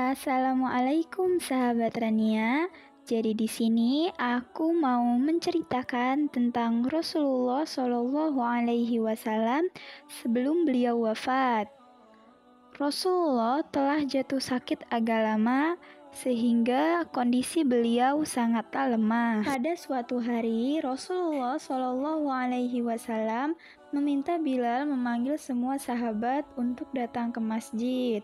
Assalamualaikum sahabat Rania. Jadi di sini aku mau menceritakan tentang Rasulullah Shallallahu Alaihi Wasallam sebelum beliau wafat. Rasulullah telah jatuh sakit agak lama sehingga kondisi beliau sangatlah lemah. Pada suatu hari Rasulullah Shallallahu Alaihi Wasallam meminta Bilal memanggil semua sahabat untuk datang ke masjid.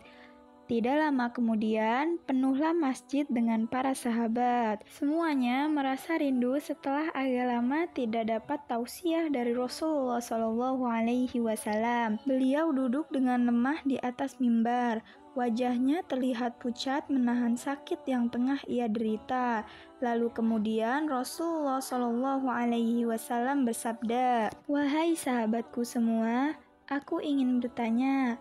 Tidak lama kemudian, penuhlah masjid dengan para sahabat. Semuanya merasa rindu setelah agak lama tidak dapat tausiah dari Rasulullah Shallallahu Alaihi Wasallam. Beliau duduk dengan lemah di atas mimbar. Wajahnya terlihat pucat menahan sakit yang tengah ia derita. Lalu kemudian Rasulullah Shallallahu Alaihi Wasallam bersabda, "Wahai sahabatku semua, aku ingin bertanya,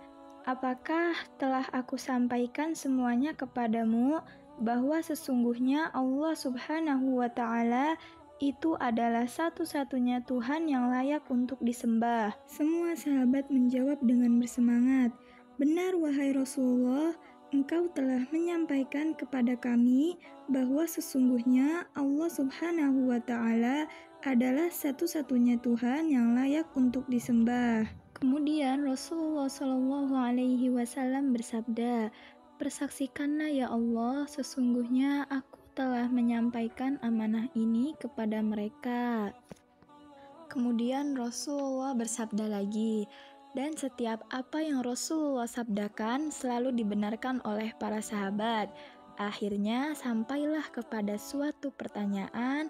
apakah telah aku sampaikan semuanya kepadamu bahwa sesungguhnya Allah Subhanahu wa Ta'ala itu adalah satu-satunya Tuhan yang layak untuk disembah?" Semua sahabat menjawab dengan bersemangat, "Benar wahai Rasulullah, Engkau telah menyampaikan kepada kami bahwa sesungguhnya Allah Subhanahu wa Ta'ala adalah satu-satunya Tuhan yang layak untuk disembah." Kemudian Rasulullah Shallallahu Alaihi Wasallam bersabda, "Persaksikanlah ya Allah, sesungguhnya aku telah menyampaikan amanah ini kepada mereka." Kemudian Rasulullah bersabda lagi, dan setiap apa yang Rasulullah sabdakan selalu dibenarkan oleh para sahabat. Akhirnya sampailah kepada suatu pertanyaan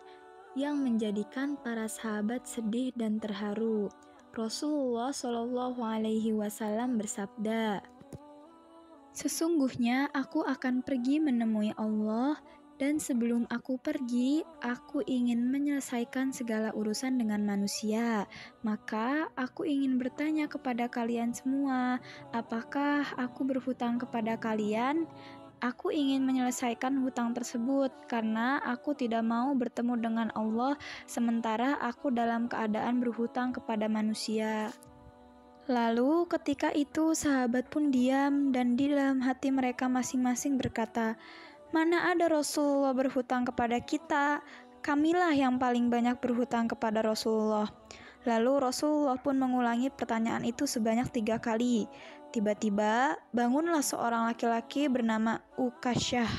yang menjadikan para sahabat sedih dan terharu. Rasulullah Shallallahu Alaihi Wasallam bersabda, "Sesungguhnya aku akan pergi menemui Allah, dan sebelum aku pergi, aku ingin menyelesaikan segala urusan dengan manusia. Maka aku ingin bertanya kepada kalian semua, apakah aku berhutang kepada kalian? Aku ingin menyelesaikan hutang tersebut karena aku tidak mau bertemu dengan Allah sementara aku dalam keadaan berhutang kepada manusia." Lalu ketika itu sahabat pun diam dan di dalam hati mereka masing-masing berkata, "Mana ada Rasulullah berhutang kepada kita? Kamilah yang paling banyak berhutang kepada Rasulullah." Lalu Rasulullah pun mengulangi pertanyaan itu sebanyak 3 kali. Tiba-tiba bangunlah seorang laki-laki bernama Ukasyah,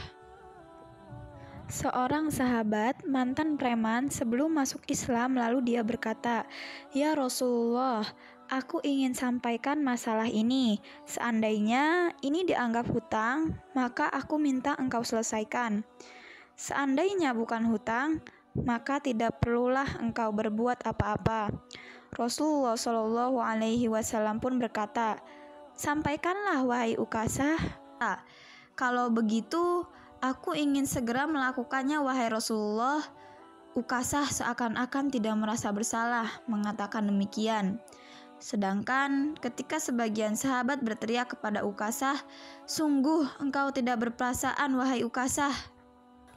seorang sahabat mantan preman sebelum masuk Islam. Lalu dia berkata, "Ya Rasulullah, aku ingin sampaikan masalah ini. Seandainya ini dianggap hutang, maka aku minta engkau selesaikan. Seandainya bukan hutang, maka tidak perlulah engkau berbuat apa-apa." Rasulullah Shallallahu Alaihi Wasallam pun berkata, "Sampaikanlah wahai Ukasah." "Kalau begitu, aku ingin segera melakukannya wahai Rasulullah." Ukasah seakan-akan tidak merasa bersalah mengatakan demikian. Sedangkan ketika sebagian sahabat berteriak kepada Ukasah, "Sungguh engkau tidak berperasaan wahai Ukasah.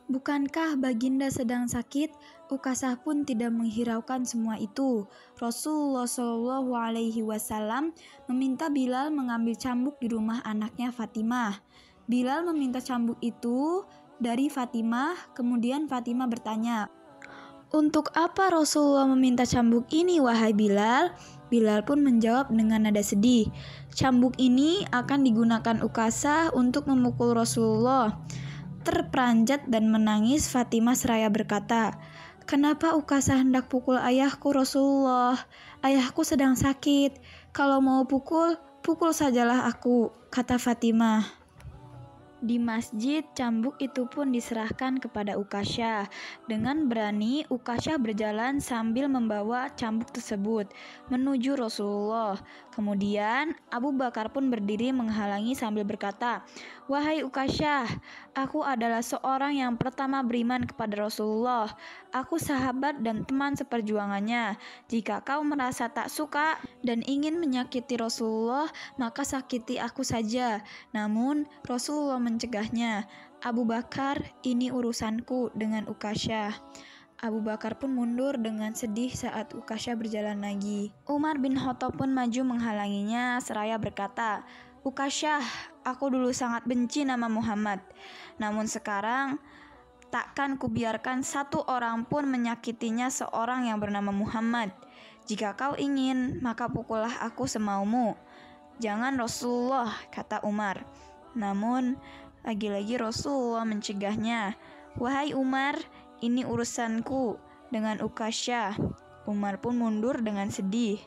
Bukankah baginda sedang sakit?" Ukasah pun tidak menghiraukan semua itu. Rasulullah Shallallahu Alaihi Wasallam meminta Bilal mengambil cambuk di rumah anaknya Fatimah. Bilal meminta cambuk itu dari Fatimah. Kemudian Fatimah bertanya, "Untuk apa Rasulullah meminta cambuk ini wahai Bilal?" Bilal pun menjawab dengan nada sedih, "Cambuk ini akan digunakan Ukasah untuk memukul Rasulullah." Terperanjat dan menangis, Fatimah seraya berkata, "Kenapa Ukasah hendak pukul ayahku Rasulullah? Ayahku sedang sakit. Kalau mau pukul, pukul sajalah aku," kata Fatimah. Di masjid, cambuk itu pun diserahkan kepada Ukasyah. Dengan berani, Ukasyah berjalan sambil membawa cambuk tersebut menuju Rasulullah. Kemudian, Abu Bakar pun berdiri menghalangi sambil berkata, "Wahai Ukasyah, aku adalah seorang yang pertama beriman kepada Rasulullah. Aku sahabat dan teman seperjuangannya. Jika kau merasa tak suka dan ingin menyakiti Rasulullah, maka sakiti aku saja." Namun, Rasulullah mencegahnya. "Abu Bakar, ini urusanku dengan Ukasyah." Abu Bakar pun mundur dengan sedih saat Ukasyah berjalan lagi. Umar bin Khattab pun maju menghalanginya seraya berkata, Ukasyah, aku dulu sangat benci nama Muhammad. Namun sekarang takkan kubiarkan satu orang pun menyakitinya seorang yang bernama Muhammad. Jika kau ingin, maka pukullah aku semaumu. Jangan Rasulullah, kata Umar. Namun, lagi-lagi Rasulullah mencegahnya. Wahai Umar, ini urusanku dengan Ukasyah. Umar pun mundur dengan sedih.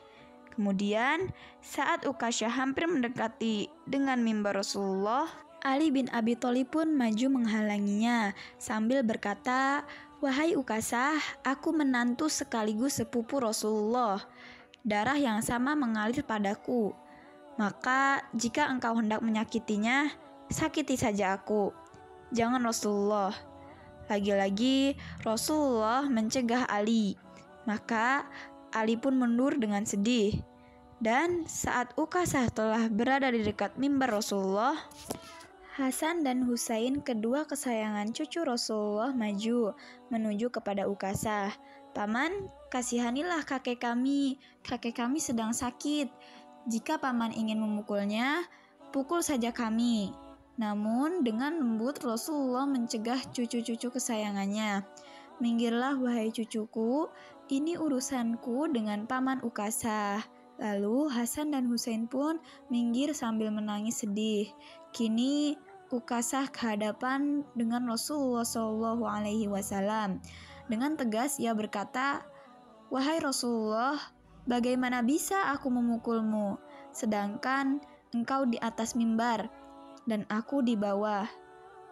Kemudian, saat Ukasyah hampir mendekati dengan mimbar Rasulullah, Ali bin Abi Thalib pun maju menghalanginya sambil berkata, "Wahai Ukasyah, aku menantu sekaligus sepupu Rasulullah. Darah yang sama mengalir padaku. Maka jika engkau hendak menyakitinya, sakiti saja aku. Jangan Rasulullah." Lagi-lagi Rasulullah mencegah Ali. Maka Ali pun mundur dengan sedih. Dan saat Ukasyah telah berada di dekat mimbar Rasulullah, Hasan dan Husain, kedua kesayangan cucu Rasulullah, maju menuju kepada Ukasyah. "Paman, kasihanilah kakek kami sedang sakit. Jika paman ingin memukulnya, pukul saja kami." Namun dengan lembut Rasulullah mencegah cucu-cucu kesayangannya. "Minggirlah wahai cucuku, ini urusanku dengan paman Ukasyah." Lalu Hasan dan Husain pun minggir sambil menangis sedih. Kini Ukasyah kehadapan dengan Rasulullah SAW. Dengan tegas ia berkata, "Wahai Rasulullah, bagaimana bisa aku memukulmu, sedangkan engkau di atas mimbar dan aku di bawah?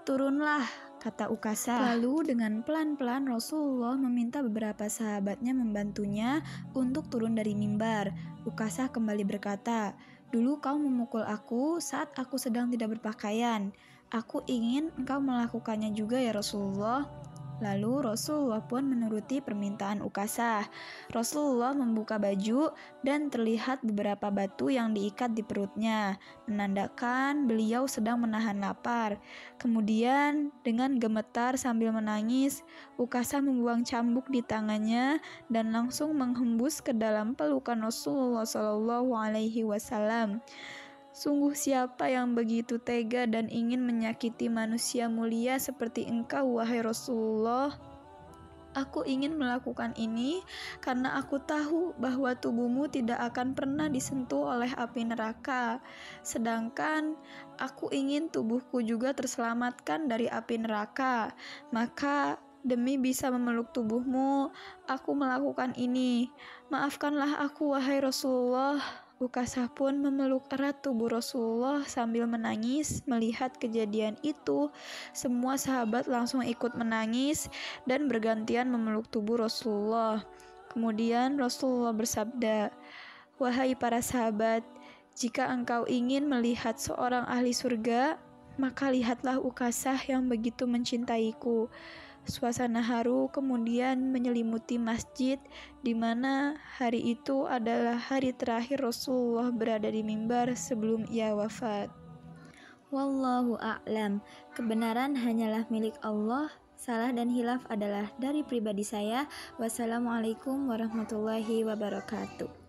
Turunlah," kata Ukasyah. Lalu dengan pelan-pelan Rasulullah meminta beberapa sahabatnya membantunya untuk turun dari mimbar. Ukasyah kembali berkata, "Dulu kau memukul aku saat aku sedang tidak berpakaian. Aku ingin engkau melakukannya juga ya Rasulullah." Lalu Rasulullah pun menuruti permintaan Ukasyah. Rasulullah membuka baju dan terlihat beberapa batu yang diikat di perutnya, menandakan beliau sedang menahan lapar. Kemudian dengan gemetar sambil menangis, Ukasyah membuang cambuk di tangannya dan langsung menghembus ke dalam pelukan Rasulullah SAW. "Sungguh siapa yang begitu tega dan ingin menyakiti manusia mulia seperti engkau, wahai Rasulullah? Aku ingin melakukan ini karena aku tahu bahwa tubuhmu tidak akan pernah disentuh oleh api neraka. Sedangkan aku ingin tubuhku juga terselamatkan dari api neraka. Maka demi bisa memeluk tubuhmu, aku melakukan ini. Maafkanlah aku, wahai Rasulullah." Ukasyah pun memeluk erat tubuh Rasulullah sambil menangis. Melihat kejadian itu, semua sahabat langsung ikut menangis dan bergantian memeluk tubuh Rasulullah. Kemudian Rasulullah bersabda, "Wahai para sahabat, jika engkau ingin melihat seorang ahli surga, maka lihatlah Ukasyah yang begitu mencintaiku." Suasana haru kemudian menyelimuti masjid, di mana hari itu adalah hari terakhir Rasulullah berada di mimbar sebelum ia wafat. Wallahu a'lam. Kebenaran hanyalah milik Allah. Salah dan hilaf adalah dari pribadi saya. Wassalamualaikum warahmatullahi wabarakatuh.